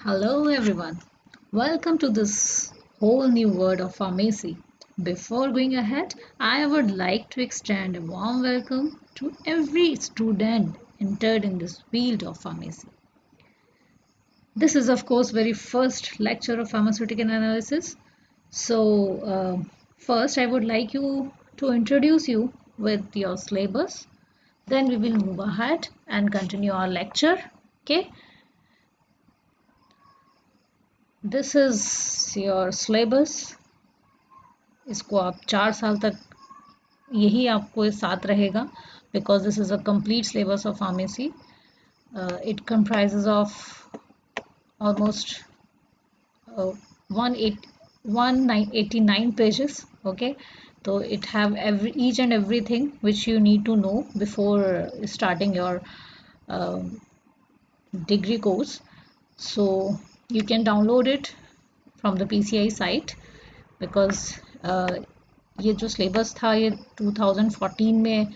Hello everyone. Welcome to this whole new world of pharmacy. Before going ahead, I would like to extend a warm welcome to every student entered in this field of pharmacy. This is of course very first lecture of pharmaceutical analysis. First I would like you to introduce you with your syllabus. Then we will move ahead and continue our lecture. Okay. This is your syllabus. इसको आप 4 साल तक यही आपको साथ रहेगा because this is a complete syllabus of pharmacy. It comprises of almost 189 pages. Okay, so it have each and everything which you need to know before starting your degree course. So you can download it from the PCI site because ये जो syllabus था ये 2014 में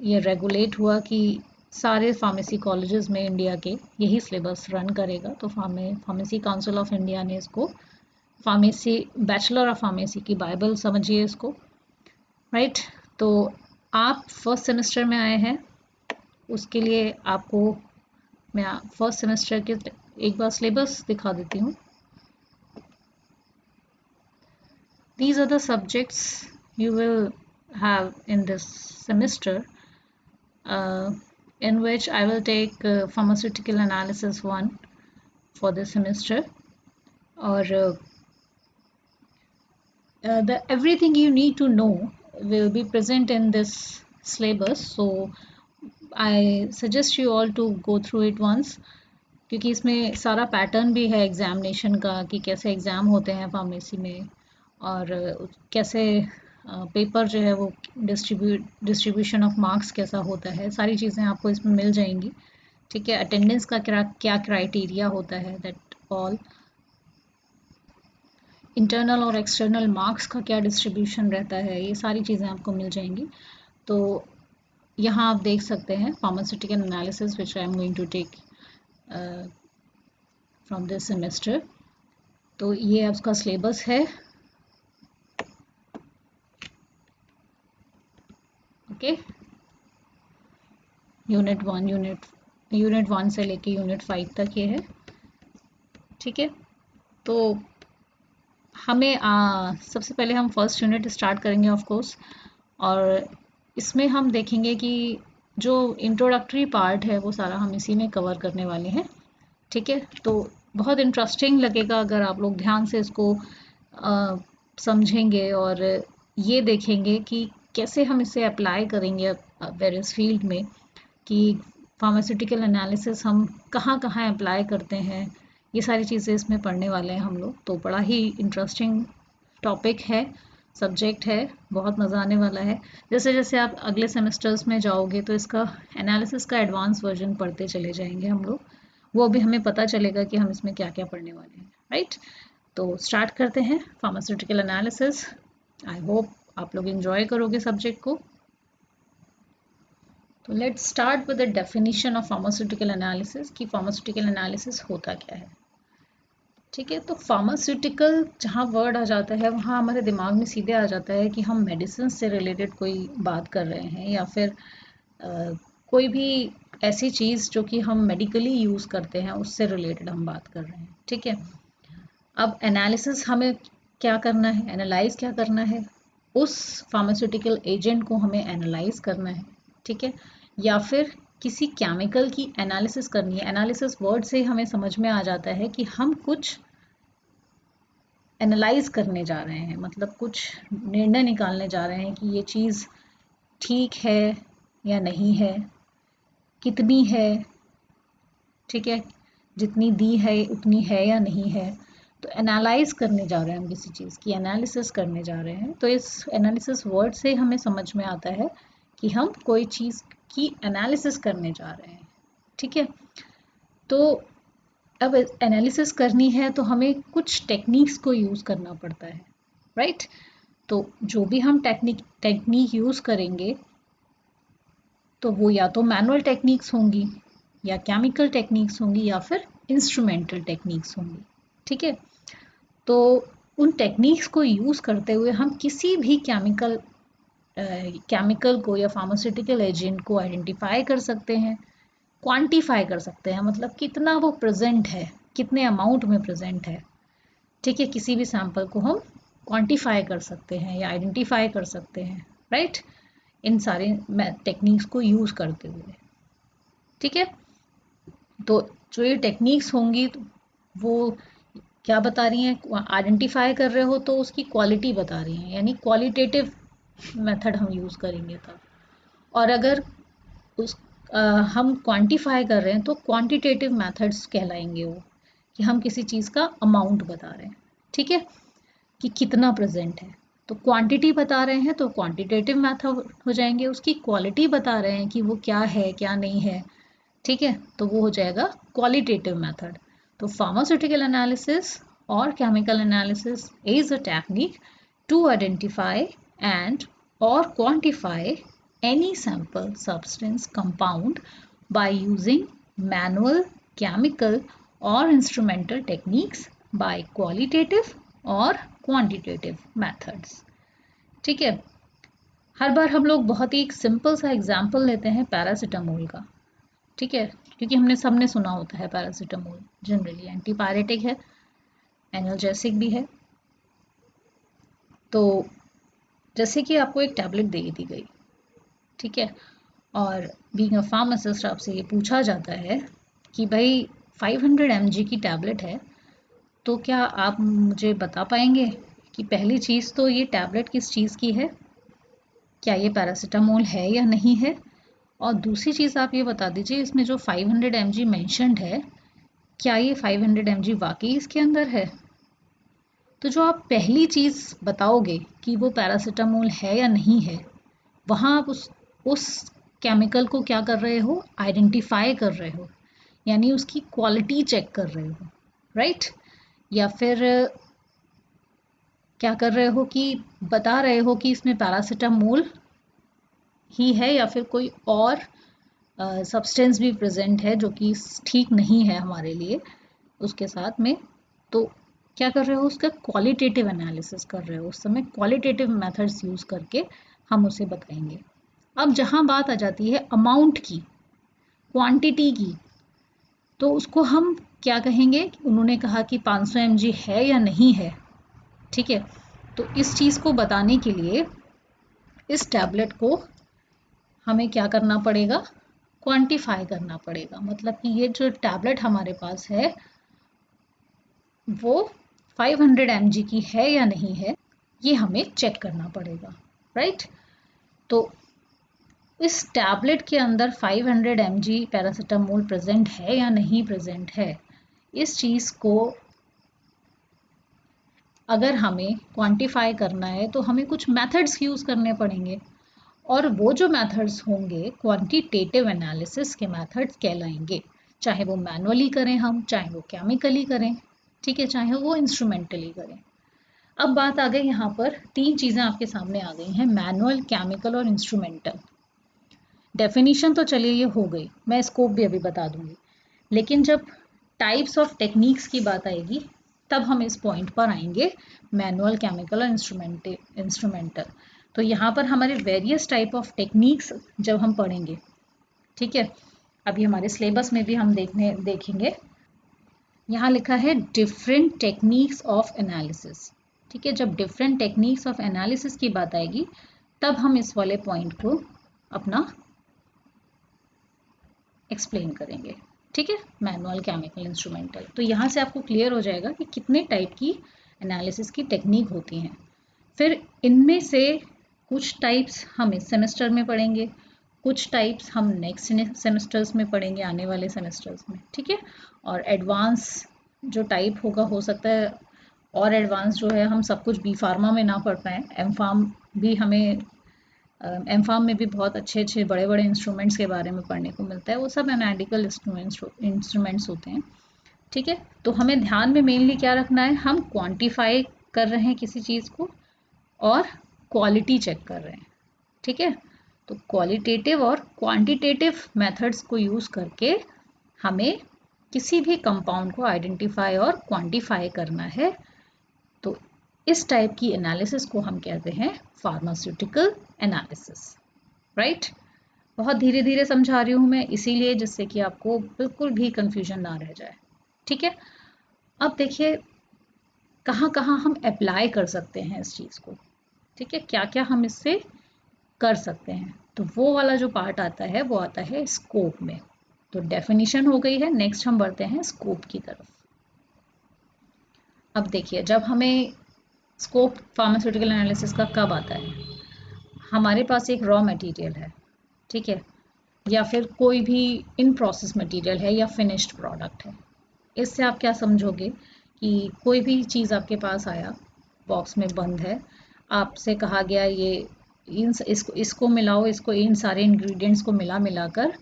ये regulate हुआ कि सारे pharmacy colleges में इंडिया के यही सिलेबस रन करेगा। तो फार्मेसी काउंसिल ऑफ इंडिया ने इसको फार्मेसी बैचलर ऑफ फार्मेसी की बाइबल समझिए इसको, राइट। तो आप फर्स्ट सेमेस्टर में आए हैं, उसके लिए आपको मैं फर्स्ट सेमेस्टर के एक बार सिलेबस दिखा देती हूँ। These are the subjects you will have in this semester, in which I will take pharmaceutical analysis 1 for this semester, or everything you need to know will be present in this syllabus. So I suggest you all to go through it once, क्योंकि इसमें सारा pattern भी है examination का कि कैसे exam होते हैं फार्मेसी में और कैसे पेपर जो है वो डिस्ट्रीब्यूशन ऑफ मार्क्स कैसा होता है, सारी चीज़ें आपको इसमें मिल जाएंगी। ठीक है, अटेंडेंस का क्या क्राइटेरिया होता है, दैट ऑल, इंटरनल और एक्सटर्नल मार्क्स का क्या डिस्ट्रीब्यूशन रहता है, ये सारी चीज़ें आपको मिल जाएंगी। तो यहाँ आप देख सकते हैं pharmaceutical analysis which I am going to take from this semester. तो ये आपका सिलेबस है। ओके, यूनिट 1 से लेके यूनिट 5 तक ये है। ठीक है, तो हमें सबसे पहले हम फर्स्ट यूनिट स्टार्ट करेंगे ऑफ कोर्स, और इसमें हम देखेंगे कि जो इंट्रोडक्टरी पार्ट है वो सारा हम इसी में कवर करने वाले हैं। ठीक है, तो बहुत इंटरेस्टिंग लगेगा अगर आप लोग ध्यान से इसको समझेंगे और ये देखेंगे कि कैसे हम इसे अप्लाई करेंगे वेरियस फील्ड में, कि फार्मास्यूटिकल एनालिसिस हम कहाँ कहाँ अप्लाई करते हैं, ये सारी चीज़ें इसमें पढ़ने वाले हैं हम लोग। तो बड़ा ही इंटरेस्टिंग टॉपिक है, सब्जेक्ट है, बहुत मज़ा आने वाला है। जैसे जैसे आप अगले सेमेस्टर्स में जाओगे तो इसका एनालिसिस का एडवांस वर्जन पढ़ते चले जाएंगे हम लोग, वो भी हमें पता चलेगा कि हम इसमें क्या क्या पढ़ने वाले हैं, राइट। तो स्टार्ट करते हैं फार्मास्यूटिकल एनालिसिस। आई होप आप लोग एंजॉय करोगे सब्जेक्ट को। तो let's start with the definition of pharmaceutical analysis, कि फार्मास्यूटिकल एनालिसिस होता क्या है। ठीक है, तो फार्मास्यूटिकल जहाँ वर्ड आ जाता है वहाँ हमारे दिमाग में सीधे आ जाता है कि हम मेडिसिन से रिलेटेड कोई बात कर रहे हैं, या फिर कोई भी ऐसी चीज़ जो कि हम मेडिकली यूज़ करते हैं उससे रिलेटेड हम बात कर रहे हैं। ठीक है, अब एनालिसिस हमें क्या करना है, एनालाइज क्या करना है, उस फार्मास्यूटिकल एजेंट को हमें एनालाइज करना है। ठीक है, या फिर किसी केमिकल की एनालिसिस करनी है। एनालिसिस वर्ड से हमें समझ में आ जाता है कि हम कुछ एनालाइज करने जा रहे हैं, मतलब कुछ निर्णय निकालने जा रहे हैं कि ये चीज़ ठीक है या नहीं है, कितनी है, ठीक है, जितनी दी है उतनी है या नहीं है। तो एनालाइज करने जा रहे हैं हम, किसी चीज़ की एनालिसिस करने जा रहे हैं। तो इस एनालिसिस वर्ड से हमें समझ में आता है कि हम कोई चीज़ की एनालिसिस करने जा रहे हैं। ठीक है, तो अब एनालिसिस करनी है तो हमें कुछ टेक्निक्स को यूज़ करना पड़ता है, राइट। तो जो भी हम टेक्निक यूज़ करेंगे तो वो या तो मैनुअल टेक्निक्स होंगी, या केमिकल टेक्निक्स होंगी, या फिर इंस्ट्रूमेंटल टेक्निक्स होंगी। ठीक है, तो उन टेक्निक्स को यूज़ करते हुए हम किसी भी केमिकल को या फार्मास्यूटिकल एजेंट को आइडेंटिफाई कर सकते हैं, क्वांटिफाई कर सकते हैं, मतलब कितना वो प्रेजेंट है, कितने अमाउंट में प्रेजेंट है। ठीक है, किसी भी सैंपल को हम क्वांटिफाई कर सकते हैं या आइडेंटिफाई कर सकते हैं, राइट, इन सारे टेक्निक्स को यूज़ करते हुए। ठीक है, तो जो ये टेक्निक्स होंगी वो क्या बता रही हैं, आइडेंटिफाई कर रहे हो तो उसकी क्वालिटी बता रही हैं, यानी क्वालिटेटिव मेथड हम यूज़ करेंगे तब। और अगर उस हम क्वांटिफाई कर रहे हैं तो क्वांटिटेटिव मेथड्स कहलाएंगे वो, कि हम किसी चीज़ का अमाउंट बता रहे हैं। ठीक है, कि कितना प्रेजेंट है। तो क्वांटिटी बता रहे हैं तो क्वांटिटेटिव मेथड हो जाएंगे, उसकी क्वालिटी बता रहे हैं कि वो क्या है क्या नहीं है। ठीक है, तो वो हो जाएगा क्वालिटेटिव मेथड। तो फार्मास्यूटिकल एनालिसिस और chemical analysis is a technique to identify and और quantify any sample substance compound by using manual, chemical or instrumental techniques by qualitative और quantitative methods। ठीक है, हर बार हम लोग बहुत ही एक सिंपल सा एग्जांपल लेते हैं पैरासीटामोल का। ठीक है, क्योंकि सबने सुना होता है पैरासीटामोल जनरली एंटीपायरेटिक है, एनाल्जेसिक भी है। तो जैसे कि आपको एक टैबलेट दे दी गई, ठीक है, और बीइंग अ फार्मासिस्ट आपसे ये पूछा जाता है कि भाई 500 mg की टैबलेट है, तो क्या आप मुझे बता पाएंगे कि पहली चीज़ तो ये टैबलेट किस चीज़ की है, क्या ये पैरासीटामोल है या नहीं है, और दूसरी चीज़ आप ये बता दीजिए इसमें जो 500 mg मेंशन्ड है, क्या ये 500 mg वाकई इसके अंदर है। तो जो आप पहली चीज़ बताओगे कि वो पैरासीटामोल है या नहीं है, वहाँ आप उस केमिकल को क्या कर रहे हो, आइडेंटिफाई कर रहे हो, यानी उसकी क्वालिटी चेक कर रहे हो, राइट। या फिर क्या कर रहे हो कि बता रहे हो कि इसमें पैरासीटामोल ही है या फिर कोई और सब्सटेंस भी प्रेजेंट है जो कि ठीक नहीं है हमारे लिए उसके साथ में। तो क्या कर रहे हो, उसका क्वालिटेटिव एनालिसिस कर रहे हो, उस समय क्वालिटेटिव मेथड्स यूज़ करके हम उसे बताएंगे। अब जहाँ बात आ जाती है अमाउंट की, क्वांटिटी की, तो उसको हम क्या कहेंगे, उन्होंने कहा कि 500 mg है या नहीं है। ठीक है, तो इस चीज़ को बताने के लिए इस टैबलेट को हमें क्या करना पड़ेगा, क्वांटिफाई करना पड़ेगा। मतलब कि ये जो टैबलेट हमारे पास है वो 500 mg की है या नहीं है, ये हमें चेक करना पड़ेगा, राइट। तो इस टैबलेट के अंदर 500 mg पैरासीटामोल प्रेजेंट है या नहीं प्रेजेंट है, इस चीज़ को अगर हमें क्वांटिफाई करना है तो हमें कुछ मेथड्स यूज़ करने पड़ेंगे, और वो जो मेथड्स होंगे क्वांटिटेटिव एनालिसिस के मेथड्स कहलाएंगे, चाहे वो मैनुअली करें हम, चाहे वो केमिकली करें, ठीक है, चाहे वो इंस्ट्रूमेंटली करें। अब बात आ गई यहाँ पर, तीन चीज़ें आपके सामने आ गई हैं, मैनुअल, केमिकल और इंस्ट्रूमेंटल। डेफिनेशन तो चलिए ये हो गई, मैं स्कोप भी अभी बता दूंगी, लेकिन जब टाइप्स ऑफ टेक्निक्स की बात आएगी तब हम इस पॉइंट पर आएंगे, मैनुअल, केमिकल और इंस्ट्रूमेंटल। तो यहाँ पर हमारे वेरियस टाइप ऑफ टेक्निक्स जब हम पढ़ेंगे, ठीक है, अभी हमारे सिलेबस में भी हम देखेंगे, यहाँ लिखा है डिफरेंट टेक्निक्स ऑफ एनालिसिस। ठीक है, जब डिफरेंट टेक्निक्स ऑफ एनालिसिस की बात आएगी तब हम इस वाले पॉइंट को अपना एक्सप्लेन करेंगे। ठीक है, मैनुअल, केमिकल, इंस्ट्रूमेंटल। तो यहाँ से आपको क्लियर हो जाएगा कि कितने टाइप की एनालिसिस की टेक्निक होती हैं। फिर इनमें से कुछ टाइप्स हम इस सेमेस्टर में पढ़ेंगे, कुछ टाइप्स हम नेक्स्ट सेमेस्टर्स में पढ़ेंगे, आने वाले सेमेस्टर्स में। ठीक है, और एडवांस जो टाइप होगा, हो सकता है और एडवांस जो है हम सब कुछ बी फार्मा में ना पढ़ पाएँ, एम फार्म भी हमें एम फार्म में भी बहुत अच्छे अच्छे बड़े बड़े इंस्ट्रूमेंट्स के बारे में पढ़ने को मिलता है, वो सब एनालिटिकल इंस्ट्रूमेंट्स होते हैं। ठीक है, तो हमें ध्यान में मेनली क्या रखना है, हम क्वांटिफाई कर रहे हैं किसी चीज़ को और क्वालिटी चेक कर रहे हैं। ठीक है, तो क्वालिटेटिव और क्वांटिटेटिव मेथड्स को यूज़ करके हमें किसी भी कंपाउंड को आइडेंटिफाई और क्वांटिफाई करना है, तो इस टाइप की एनालिसिस को हम कहते हैं फार्मास्यूटिकल एनालिसिस, राइट। बहुत धीरे धीरे समझा रही हूँ मैं, इसीलिए जिससे कि आपको बिल्कुल भी कंफ्यूजन ना रह जाए, ठीक है। अब देखिए कहाँ कहाँ हम अप्लाई कर सकते हैं इस चीज़ को, ठीक है, क्या क्या हम इससे कर सकते हैं। तो वो वाला जो पार्ट आता है वो आता है स्कोप में। तो डेफिनेशन हो गई है, नेक्स्ट हम बढ़ते हैं स्कोप की तरफ। अब देखिए जब हमें स्कोप फार्मास्यूटिकल एनालिसिस का कब आता है, हमारे पास एक रॉ मटेरियल है, ठीक है, या फिर कोई भी इन प्रोसेस मटेरियल है या फिनिश्ड प्रोडक्ट है। इससे आप क्या समझोगे कि कोई भी चीज़ आपके पास आया, बॉक्स में बंद है, आपसे कहा गया ये इसको मिलाओ, इसको इन सारे इंग्रेडिएंट्स को मिलाकर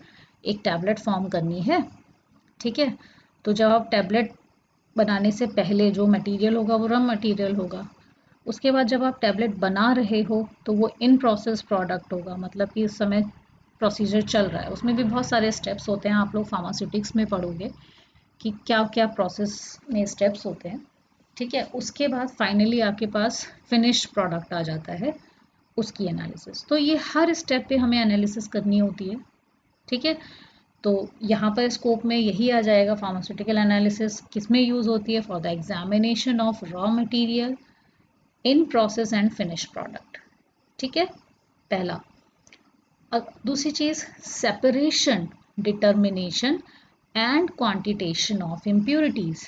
एक टैबलेट फॉर्म करनी है, ठीक है। तो जब आप टैबलेट बनाने से पहले जो मटेरियल होगा वो रॉ मटेरियल होगा, उसके बाद जब आप टैबलेट बना रहे हो तो वो इन प्रोसेस प्रोडक्ट होगा, मतलब कि इस समय प्रोसीजर चल रहा है, उसमें भी बहुत सारे स्टेप्स होते हैं, आप लोग फार्मास्यूटिक्स में पढ़ोगे कि क्या क्या प्रोसेस में स्टेप्स होते हैं, ठीक है। उसके बाद फाइनली आपके पास फिनिश्ड प्रोडक्ट आ जाता है, उसकी एनालिसिस। तो ये हर स्टेप पे हमें एनालिसिस करनी होती है, ठीक है। तो यहाँ पर स्कोप में यही आ जाएगा, फार्मास्यूटिकल एनालिसिस किस में यूज़ होती है, for the examination of raw material in process and finish product, ठीक है, पहला। अब दूसरी चीज़ separation, determination and quantitation of impurities.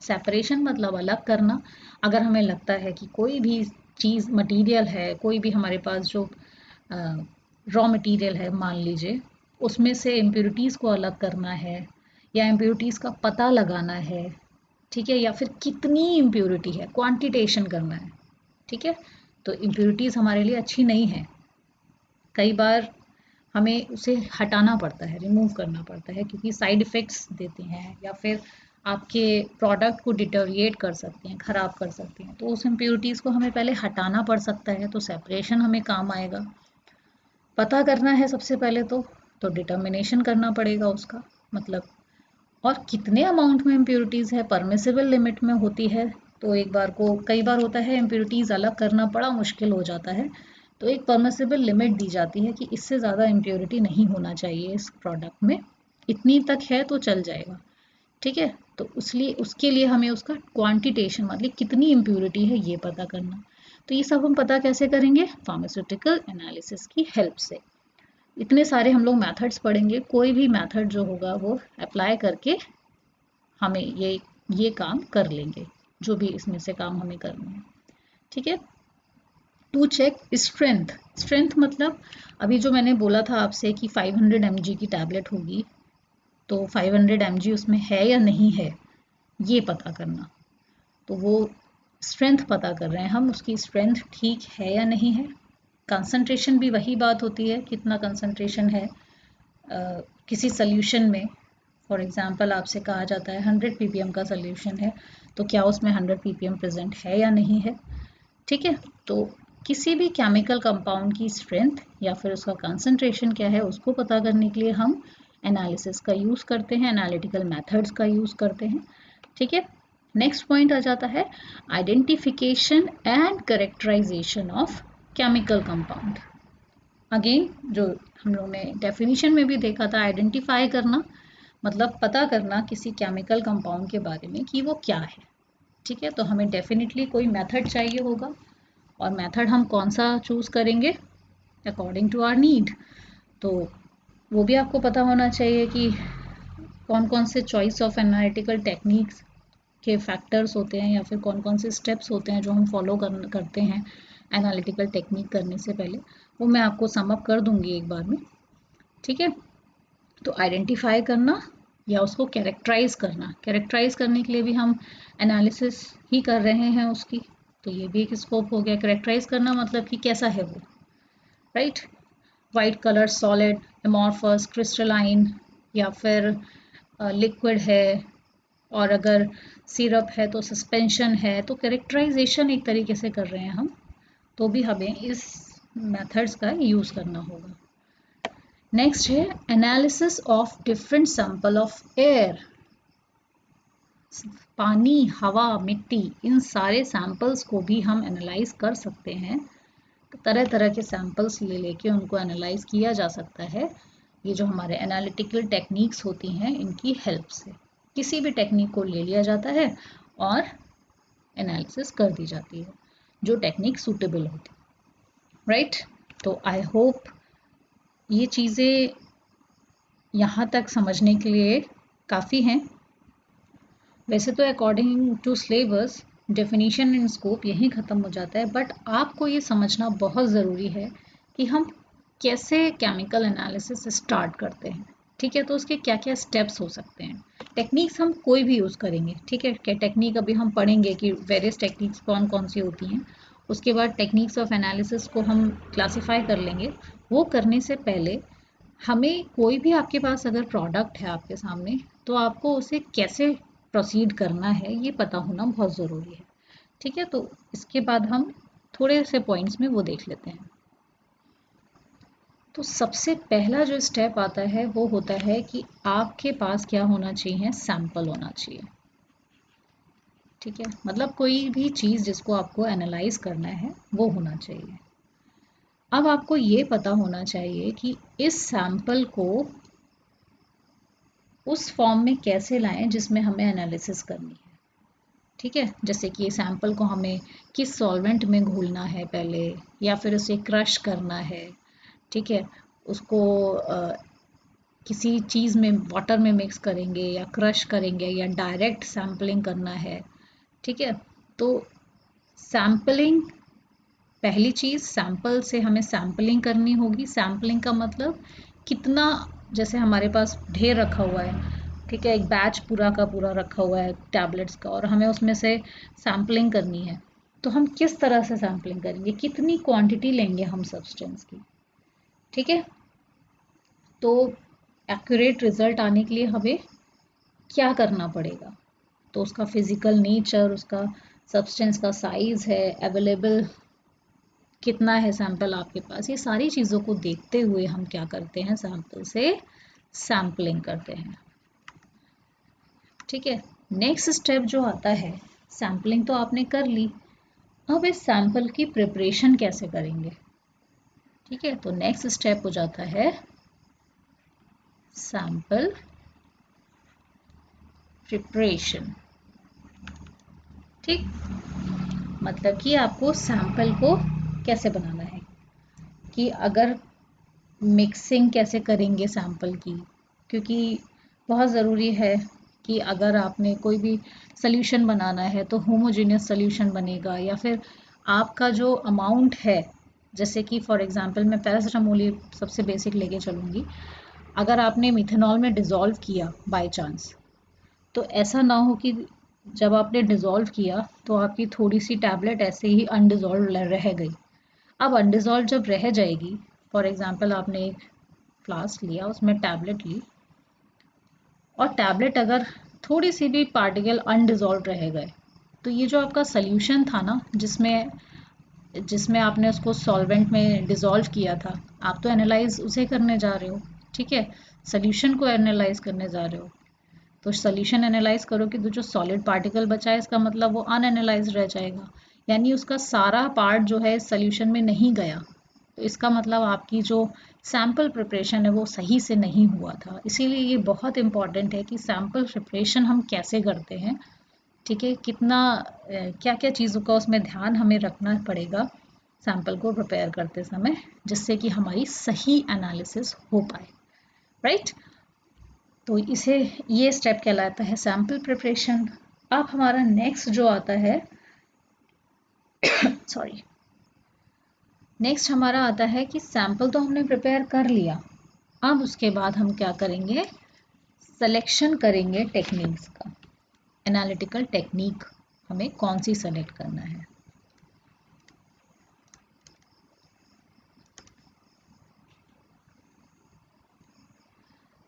Separation मतलब अलग करना, अगर हमें लगता है कि कोई भी चीज़ मटेरियल है, कोई भी हमारे पास जो रॉ मटेरियल है मान लीजिए, उसमें से इम्प्योरिटीज़ को अलग करना है या इम्प्योरिटीज़ का पता लगाना है, ठीक है, या फिर कितनी इम्प्योरिटी है, क्वांटिटेशन करना है, ठीक है। तो इम्प्योरिटीज़ हमारे लिए अच्छी नहीं है, कई बार हमें उसे हटाना पड़ता है, रिमूव करना पड़ता है, क्योंकि साइड इफ़ेक्ट्स देती हैं या फिर आपके प्रोडक्ट को डिटोरिएट कर सकती हैं, ख़राब कर सकती हैं। तो उस इम्प्योरिटीज़ को हमें पहले हटाना पड़ सकता है, तो सेपरेशन हमें काम आएगा। पता करना है सबसे पहले तो डिटर्मिनेशन करना पड़ेगा उसका, मतलब और कितने अमाउंट में इम्प्योरिटीज़ है, परमिसिबल लिमिट में होती है। तो एक बार को कई बार होता है इम्प्योरिटीज़ अलग करना बड़ा मुश्किल हो जाता है, तो एक परमिसिबल लिमिट दी जाती है कि इससे ज़्यादा इम्प्योरिटी नहीं होना चाहिए इस प्रोडक्ट में, इतनी तक है तो चल जाएगा, ठीक है। तो उसके लिए हमें उसका क्वांटिटेशन मतलब कितनी इम्प्योरिटी है ये पता करना। तो ये सब हम पता कैसे करेंगे, फार्मास्यूटिकल एनालिसिस की हेल्प से। इतने सारे हम लोग मेथड्स पढ़ेंगे, कोई भी मेथड जो होगा वो अप्लाई करके हमें ये काम कर लेंगे, जो भी इसमें से काम हमें करना है, ठीक है। टू चेक स्ट्रेंथ, स्ट्रेंथ मतलब अभी जो मैंने बोला था आपसे कि 500 mg की टैबलेट होगी, तो 500 mg उसमें है या नहीं है ये पता करना। तो वो स्ट्रेंथ पता कर रहे हैं हम, उसकी स्ट्रेंथ ठीक है या नहीं है। कंसंट्रेशन भी वही बात होती है, कितना कंसंट्रेशन है किसी सॉल्यूशन में। फॉर एग्जांपल आपसे कहा जाता है 100 ppm का सॉल्यूशन है, तो क्या उसमें 100 ppm प्रेजेंट है या नहीं है, ठीक है। तो किसी भी केमिकल कंपाउंड की स्ट्रेंथ या फिर उसका कंसंट्रेशन क्या है उसको पता करने के लिए हम एनालिसिस का यूज़ करते हैं, एनालिटिकल मेथड्स का यूज़ करते हैं, ठीक है। नेक्स्ट पॉइंट आ जाता है identification and characterisation of chemical compound. Again जो हम लोग ने डेफिनेशन में भी देखा था, आइडेंटिफाई करना मतलब पता करना किसी केमिकल कंपाउंड के बारे में कि वो क्या है, ठीक है। तो हमें डेफिनेटली कोई मेथड चाहिए होगा, और मेथड हम कौन सा चूज़ करेंगे अकॉर्डिंग टू आवर नीड। तो वो भी आपको पता होना चाहिए कि कौन कौन से चॉइस ऑफ एनालिटिकल टेक्निक्स के फैक्टर्स होते हैं या फिर कौन कौन से स्टेप्स होते हैं जो हम फॉलो करते हैं एनालिटिकल टेक्निक करने से पहले, वो मैं आपको सम अप कर दूंगी एक बार में, ठीक है। तो आइडेंटिफाई करना या उसको कैरेक्टराइज करना, कैरेक्टराइज करने के लिए भी हम एनालिसिस ही कर रहे हैं उसकी, तो ये भी एक स्कोप हो गया। कैरेक्टराइज करना मतलब कि कैसा है वो, right, white colour, solid, amorphous, crystalline या फिर लिक्विड है, और अगर सिरप है तो सस्पेंशन है। तो कैरेक्टराइजेशन एक तरीके से कर रहे हैं हम, तो भी हमें इस मेथड्स का यूज़ करना होगा। नेक्स्ट है analysis of different sample of air. पानी, हवा, मिट्टी, इन सारे सैंपल्स को भी हम एनालाइज कर सकते हैं। तो तरह तरह के सैंपल्स ले लेके उनको एनालाइज किया जा सकता है। ये जो हमारे एनालिटिकल टेक्निक्स होती हैं इनकी हेल्प से किसी भी टेक्निक को ले लिया जाता है और एनालिसिस कर दी जाती है जो टेक्निक सूटेबल होती है, राइट। तो आई होप ये चीज़ें यहाँ तक समझने के लिए काफ़ी हैं। वैसे तो according to syllabus definition and scope यहीं ख़त्म हो जाता है, बट आपको ये समझना बहुत ज़रूरी है कि हम कैसे केमिकल एनालिसिस स्टार्ट करते हैं, ठीक है। तो उसके क्या क्या स्टेप्स हो सकते हैं। टेक्निक्स हम कोई भी यूज़ करेंगे, ठीक है। क्या टेक्निक अभी हम पढ़ेंगे कि वेरियस टेक्निक्स कौन कौन सी होती हैं। उसके बाद टेक्निक्स ऑफ एनालिसिस को हम क्लासीफाई कर लेंगे। वो करने से पहले हमें कोई भी आपके पास अगर प्रोडक्ट है आपके सामने, तो आपको उसे कैसे प्रोसीड करना है ये पता होना बहुत ज़रूरी है, ठीक है। तो इसके बाद हम थोड़े से पॉइंट्स में वो देख लेते हैं। तो सबसे पहला जो स्टेप आता है वो होता है कि आपके पास क्या होना चाहिए, सैंपल होना चाहिए, ठीक है। मतलब कोई भी चीज़ जिसको आपको एनालाइज करना है वो होना चाहिए। अब आपको ये पता होना चाहिए कि इस सैंपल को उस फॉर्म में कैसे लाएं जिसमें हमें एनालिसिस करनी है, ठीक है। जैसे कि सैंपल को हमें किस सॉल्वेंट में घोलना है पहले, या फिर उसे क्रश करना है, ठीक है। उसको किसी चीज़ में वाटर में मिक्स करेंगे या क्रश करेंगे या डायरेक्ट सैम्पलिंग करना है, ठीक है। तो सैम्पलिंग पहली चीज़, सैंपल से हमें सैम्पलिंग करनी होगी। सैम्पलिंग का मतलब कितना, जैसे हमारे पास ढेर रखा हुआ है, ठीक है, एक बैच पूरा का पूरा रखा हुआ है टैबलेट्स का, और हमें उसमें से सैम्पलिंग करनी है। तो हम किस तरह से सैम्पलिंग करेंगे, कितनी क्वांटिटी लेंगे हम सब्सटेंस की, ठीक है। तो एक्यूरेट रिजल्ट आने के लिए हमें क्या करना पड़ेगा, तो उसका फिजिकल नेचर, उसका सब्सटेंस का साइज है, अवेलेबल कितना है सैंपल आपके पास, ये सारी चीज़ों को देखते हुए हम क्या करते हैं, सैंपल से सैम्पलिंग करते हैं, ठीक है। नेक्स्ट स्टेप जो आता है, सैम्पलिंग तो आपने कर ली, अब इस सैंपल की प्रिपरेशन कैसे करेंगे, ठीक है। तो नेक्स्ट स्टेप हो जाता है सैंपल प्रिपरेशन, ठीक। मतलब कि आपको सैंपल को कैसे बनाना है, कि अगर मिक्सिंग कैसे करेंगे सैंपल की, क्योंकि बहुत ज़रूरी है कि अगर आपने कोई भी सॉल्यूशन बनाना है तो होमोजेनियस सॉल्यूशन बनेगा, या फिर आपका जो अमाउंट है, जैसे कि फॉर एग्जांपल मैं पैरासिटामोल सबसे बेसिक लेके चलूँगी। अगर आपने मिथेनॉल में डिज़ोल्व किया बाय चांस, तो ऐसा ना हो कि जब आपने डिज़ोल्व किया तो आपकी थोड़ी सी टैबलेट ऐसे ही अनडिज़ोल्व रह गई। अब अनडिज़ोल्व जब रह जाएगी, फॉर एग्जांपल आपने एक फ्लास्क लिया, उसमें टैबलेट ली, और टैबलेट अगर थोड़ी सी भी पार्टिकल अनडिज़ोल्व रह गए, तो ये जो आपका सॉल्यूशन था ना, जिसमें जिसमें आपने उसको सॉल्वेंट में डिज़ोल्व किया था, आप तो एनालाइज उसे करने जा रहे हो, ठीक है। सॉल्यूशन को एनालाइज करने जा रहे हो, तो सॉल्यूशन एनालाइज करोगे तो जो सॉलिड पार्टिकल बचा है, इसका मतलब वो अनएनालाइज रह जाएगा, यानी उसका सारा पार्ट जो है सॉल्यूशन में नहीं गया। तो इसका मतलब आपकी जो सैम्पल प्रिपरेशन है वो सही से नहीं हुआ था। इसीलिए ये बहुत इम्पॉर्टेंट है कि सैम्पल प्रिपरेशन हम कैसे करते हैं, ठीक है। कितना क्या क्या चीज़ों का उसमें ध्यान हमें रखना पड़ेगा सैम्पल को प्रिपेयर करते समय, जिससे कि हमारी सही एनालिसिस हो पाए, राइट। तो इसे ये स्टेप कहलाता है सैम्पल प्रिपरेशन। अब हमारा नेक्स्ट जो आता है सॉरी नेक्स्ट हमारा आता है कि सैम्पल तो हमने प्रिपेयर कर लिया, अब उसके बाद हम क्या करेंगे, सिलेक्शन करेंगे टेक्निक्स का। एनालिटिकल टेक्निक हमें कौन सी सेलेक्ट करना है,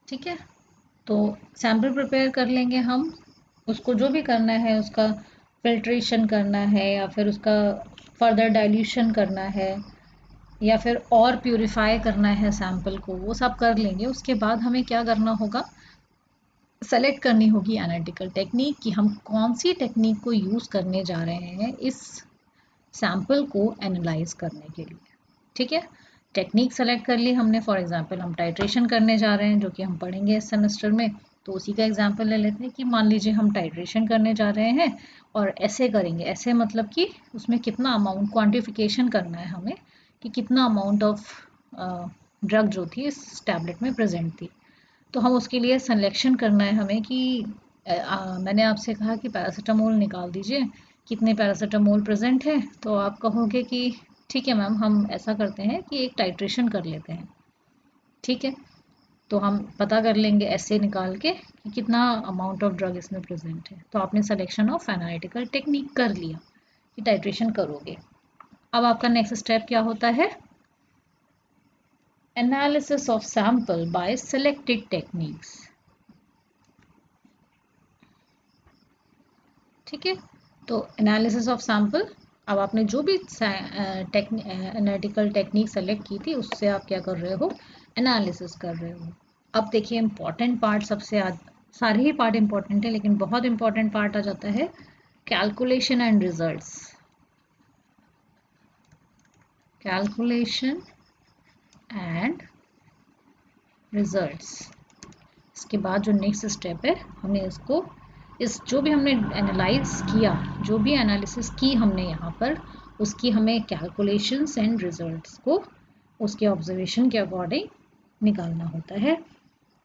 ठीक है। तो सैम्पल प्रिपेयर कर लेंगे हम, उसको जो भी करना है, उसका फिल्ट्रेशन करना है, या फिर उसका फर्दर डाइल्यूशन करना है, या फिर और प्यूरिफाई करना है सैंपल को, वो सब कर लेंगे। उसके बाद हमें क्या करना होगा, सेलेक्ट करनी होगी एनालिटिकल टेक्निक कि हम कौन सी टेक्निक को यूज़ करने जा रहे हैं इस सैंपल को एनालाइज करने के लिए। ठीक है, टेक्निक सेलेक्ट कर ली हमने। फॉर एग्जांपल हम टाइट्रेशन करने जा रहे हैं, जो कि हम पढ़ेंगे इस सेमेस्टर में। तो उसी का एग्जांपल ले लेते हैं कि मान लीजिए हम टाइट्रेशन करने जा रहे हैं और ऐसे करेंगे। ऐसे मतलब कि उसमें कितना अमाउंट क्वांटिफिकेशन करना है हमें कि कितना अमाउंट ऑफ ड्रग जो थी इस टैबलेट में प्रेजेंट थी। तो हम उसके लिए सिलेक्शन करना है हमें कि मैंने आपसे कहा कि पैरासीटामोल निकाल दीजिए, कितने पैरासीटामोल प्रेजेंट है। तो आप कहोगे कि ठीक है मैम, हम ऐसा करते हैं कि एक टाइट्रेशन कर लेते हैं। ठीक है, तो हम पता कर लेंगे ऐसे निकाल के कि कितना अमाउंट ऑफ ड्रग इसमें प्रेजेंट है। तो आपने सिलेक्शन ऑफ एनालिटिकल टेक्निक कर लिया कि टाइट्रेशन करोगे। अब आपका नेक्स्ट स्टेप क्या होता है? Analysis of sample by selected techniques. ठीक है, तो एनालिसिस ऑफ सैंपल, अब आपने जो भी एनालिटिकल टेक्निक सेलेक्ट की थी उससे आप क्या कर रहे हो? एनालिसिस कर रहे हो। अब देखिए इंपॉर्टेंट पार्ट सबसे सारे ही पार्ट इंपॉर्टेंट है, लेकिन बहुत इंपॉर्टेंट पार्ट आ जाता है calculation and results. Calculation and results, इसके बाद जो नेक्स्ट स्टेप है, हमें इसको इस जो भी हमने एनालाइज किया, जो भी एनालिसिस की हमने यहाँ पर, उसकी हमें कैलकुलेशंस एंड रिजल्ट्स को उसके ऑब्जर्वेशन के अकॉर्डिंग निकालना होता है।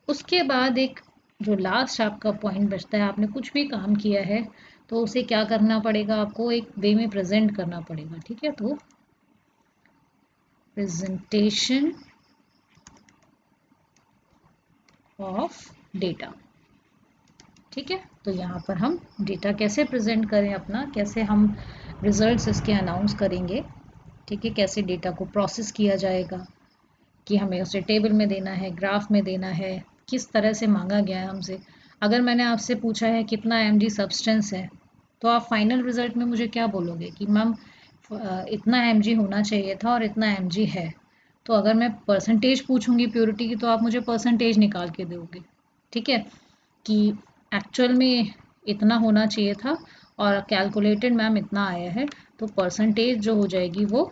उसके बाद एक जो लास्ट आपका पॉइंट बचता है, आपने कुछ भी काम किया है तो उसे क्या करना पड़ेगा? आपको एक वे में प्रेजेंट करना पड़ेगा। ठीक है, तो प्रेजेंटेशन ऑफ डेटा। ठीक है, तो यहाँ पर हम डेटा कैसे प्रेजेंट करें अपना, कैसे हम रिजल्ट्स इसके अनाउंस करेंगे। ठीक है, कैसे डेटा को प्रोसेस किया जाएगा, कि हमें उसे टेबल में देना है, ग्राफ में देना है, किस तरह से मांगा गया है हमसे। अगर मैंने आपसे पूछा है कितना mg सब्सटेंस है, तो आप फाइनल रिजल्ट में मुझे क्या बोलोगे कि मैम इतना mg होना चाहिए था और इतना mg है। तो अगर मैं परसेंटेज पूछूंगी प्योरिटी की, तो आप मुझे परसेंटेज निकाल के दोगे। ठीक है, कि एक्चुअल में इतना होना चाहिए था और कैलकुलेटेड मैम इतना आया है, तो परसेंटेज जो हो जाएगी वो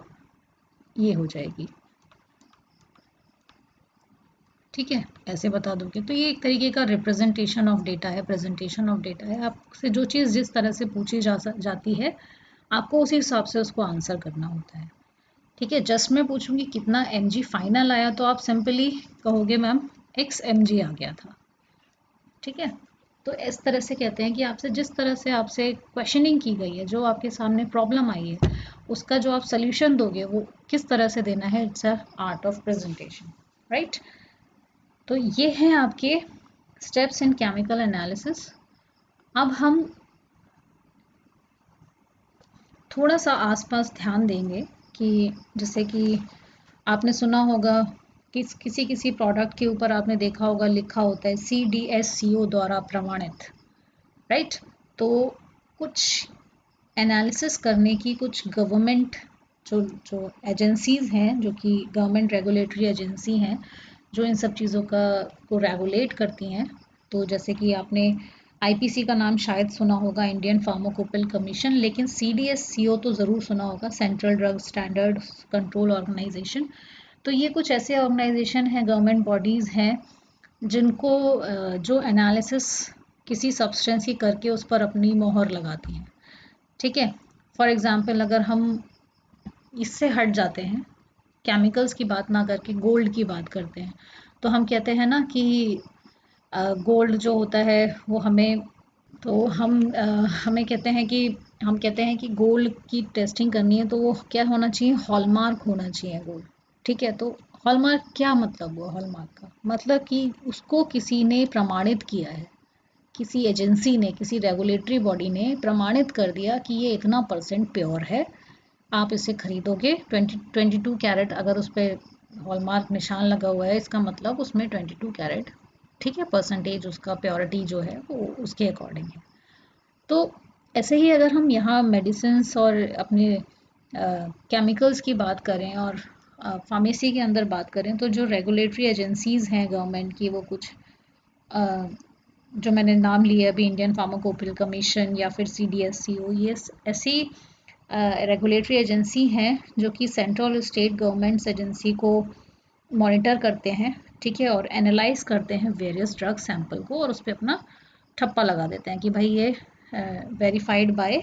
ये हो जाएगी। ठीक है, ऐसे बता दोगे तो ये एक तरीके का रिप्रेजेंटेशन ऑफ डेटा है, प्रेजेंटेशन ऑफ डेटा है। आपसे जो चीज़ जिस तरह से पूछी जाती है, आपको उसी हिसाब से उसको आंसर करना होता है। ठीक है, जस्ट मैं पूछूंगी कितना mg फाइनल आया, तो आप सिंपली कहोगे मैम x mg आ गया था। ठीक है, तो इस तरह से कहते हैं कि आपसे जिस तरह से आपसे क्वेश्चनिंग की गई है, जो आपके सामने प्रॉब्लम आई है, उसका जो आप सोल्यूशन दोगे वो किस तरह से देना है, it's a art of presentation, right. तो ये हैं आपके स्टेप्स इन केमिकल एनालिसिस। अब हम थोड़ा सा आसपास ध्यान देंगे कि जैसे कि आपने सुना होगा कि किसी किसी प्रोडक्ट के ऊपर आपने देखा होगा लिखा होता है CDSCO द्वारा प्रमाणित, राइट। तो कुछ एनालिसिस करने की कुछ गवर्नमेंट जो जो एजेंसीज़ हैं, जो कि गवर्नमेंट रेगुलेटरी एजेंसी हैं, जो इन सब चीज़ों का को रेगुलेट करती हैं। तो जैसे कि आपने आईपीसी का नाम शायद सुना होगा, इंडियन फार्माकोपिल कमीशन, लेकिन CDSCO तो ज़रूर सुना होगा, central drug standard control organisation. तो ये कुछ ऐसे ऑर्गेनाइजेशन हैं, गवर्नमेंट बॉडीज़ हैं, जिनको जो एनालिसिस किसी सब्सटेंस की करके उस पर अपनी मोहर लगाती हैं। ठीक है, फॉर एग्जांपल अगर हम इससे हट जाते हैं, केमिकल्स की बात ना करके गोल्ड की बात करते हैं, तो हम कहते हैं ना कि गोल्ड जो होता है वो हमें, तो हमें कहते हैं कि हम कहते हैं कि गोल्ड की टेस्टिंग करनी है तो वो क्या होना चाहिए? हॉलमार्क होना चाहिए गोल्ड। ठीक है, तो हॉलमार्क क्या मतलब हुआ? हॉलमार्क का मतलब कि उसको किसी ने प्रमाणित किया है, किसी एजेंसी ने, किसी रेगुलेटरी बॉडी ने प्रमाणित कर दिया कि ये इतना परसेंट प्योर है। आप इसे खरीदोगे 22 कैरेट, अगर उस पर हॉलमार्क निशान लगा हुआ है, इसका मतलब उसमें 22 कैरेट, ठीक है, परसेंटेज उसका प्योरिटी जो है वो उसके अकॉर्डिंग है। तो ऐसे ही अगर हम यहाँ मेडिसिन्स और अपने केमिकल्स की बात करें और फार्मेसी के अंदर बात करें, तो जो रेगुलेटरी एजेंसीज़ हैं गवर्नमेंट की, वो कुछ जो मैंने नाम लिया अभी, इंडियन फार्माकोपियल कमीशन या फिर CDSCO, ये ऐसी रेगुलेटरी एजेंसी हैं जो कि सेंट्रल और स्टेट गवर्नमेंट्स एजेंसी को मॉनिटर करते हैं, ठीक है, और एनालाइज करते हैं वेरियस ड्रग सैंपल को और उस पर अपना ठप्पा लगा देते हैं कि भाई ये verified by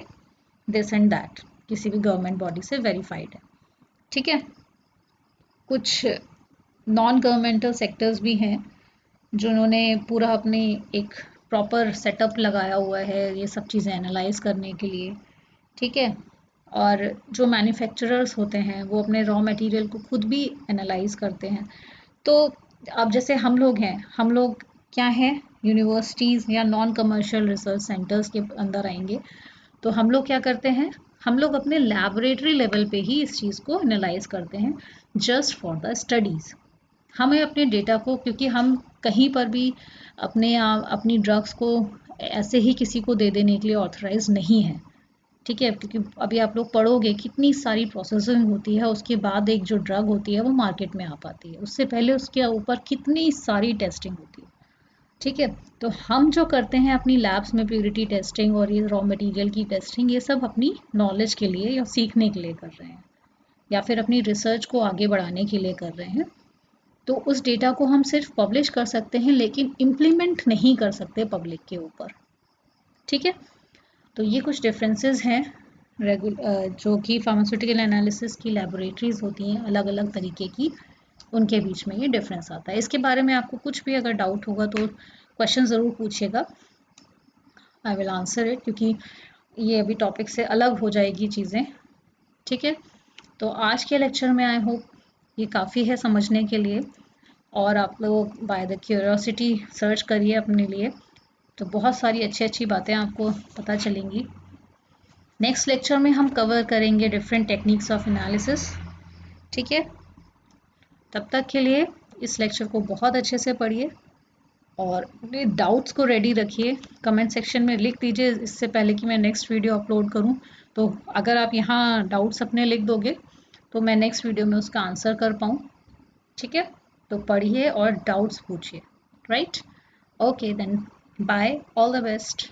this and that, किसी भी गवर्नमेंट बॉडी से वेरीफाइड है, ठीक है। कुछ नॉन गवर्नमेंटल सेक्टर्स भी हैं जिन्होंने पूरा अपने एक प्रॉपर सेटअप लगाया हुआ है ये सब चीज़ें एनालाइज करने के लिए, ठीक है। और जो मैन्युफैक्चरर्स होते हैं वो अपने रॉ मटेरियल को खुद भी एनालाइज करते हैं। तो अब जैसे हम लोग हैं, हम लोग क्या हैं, यूनिवर्सिटीज़ या नॉन कमर्शियल रिसर्च सेंटर्स के अंदर आएंगे। तो हम लोग क्या करते हैं, हम लोग अपने लैबोरेटरी लेवल पे ही इस चीज़ को एनालाइज करते हैं जस्ट फॉर द स्टडीज़। हमें अपने डेटा को, क्योंकि हम कहीं पर भी अपनी ड्रग्स को ऐसे ही किसी को दे देने के लिए ऑथराइज नहीं है, ठीक है, क्योंकि अभी आप लोग पढ़ोगे कितनी सारी प्रोसेसिंग होती है, उसके बाद एक जो ड्रग होती है वो मार्केट में आ पाती है, उससे पहले उसके ऊपर कितनी सारी टेस्टिंग होती है, ठीक है। तो हम जो करते हैं अपनी लैब्स में प्योरिटी टेस्टिंग और ये रॉ मटेरियल की टेस्टिंग, ये सब अपनी नॉलेज के लिए या सीखने के लिए कर रहे हैं या फिर अपनी रिसर्च को आगे बढ़ाने के लिए कर रहे हैं। तो उस डेटा को हम सिर्फ पब्लिश कर सकते हैं लेकिन इम्प्लीमेंट नहीं कर सकते पब्लिक के ऊपर, ठीक है। तो ये कुछ डिफरेंसेस हैं जो कि फार्मास्यूटिकल एनालिसिस की लैबोरेटरीज होती हैं अलग अलग तरीके की, उनके बीच में ये डिफरेंस आता है। इसके बारे में आपको कुछ भी अगर डाउट होगा तो क्वेश्चन ज़रूर पूछिएगा, आई विल आंसर इट, क्योंकि ये अभी टॉपिक से अलग हो जाएगी चीज़ें, ठीक है। तो आज के लेक्चर में आई होप ये काफ़ी है समझने के लिए, और आप लोग बाय द क्यूरियोसिटी सर्च करिए अपने लिए, तो बहुत सारी अच्छी अच्छी बातें आपको पता चलेंगी। नेक्स्ट लेक्चर में हम कवर करेंगे डिफरेंट टेक्निक्स ऑफ एनालिसिस, ठीक है। तब तक के लिए इस लेक्चर को बहुत अच्छे से पढ़िए और अपने डाउट्स को रेडी रखिए, कमेंट सेक्शन में लिख दीजिए इससे पहले कि मैं नेक्स्ट वीडियो अपलोड करूं। तो अगर आप यहाँ डाउट्स अपने लिख दोगे तो मैं नेक्स्ट वीडियो में उसका आंसर कर पाऊँ, ठीक है। तो पढ़िए और डाउट्स पूछिए, right. Okay then, bye, all the best.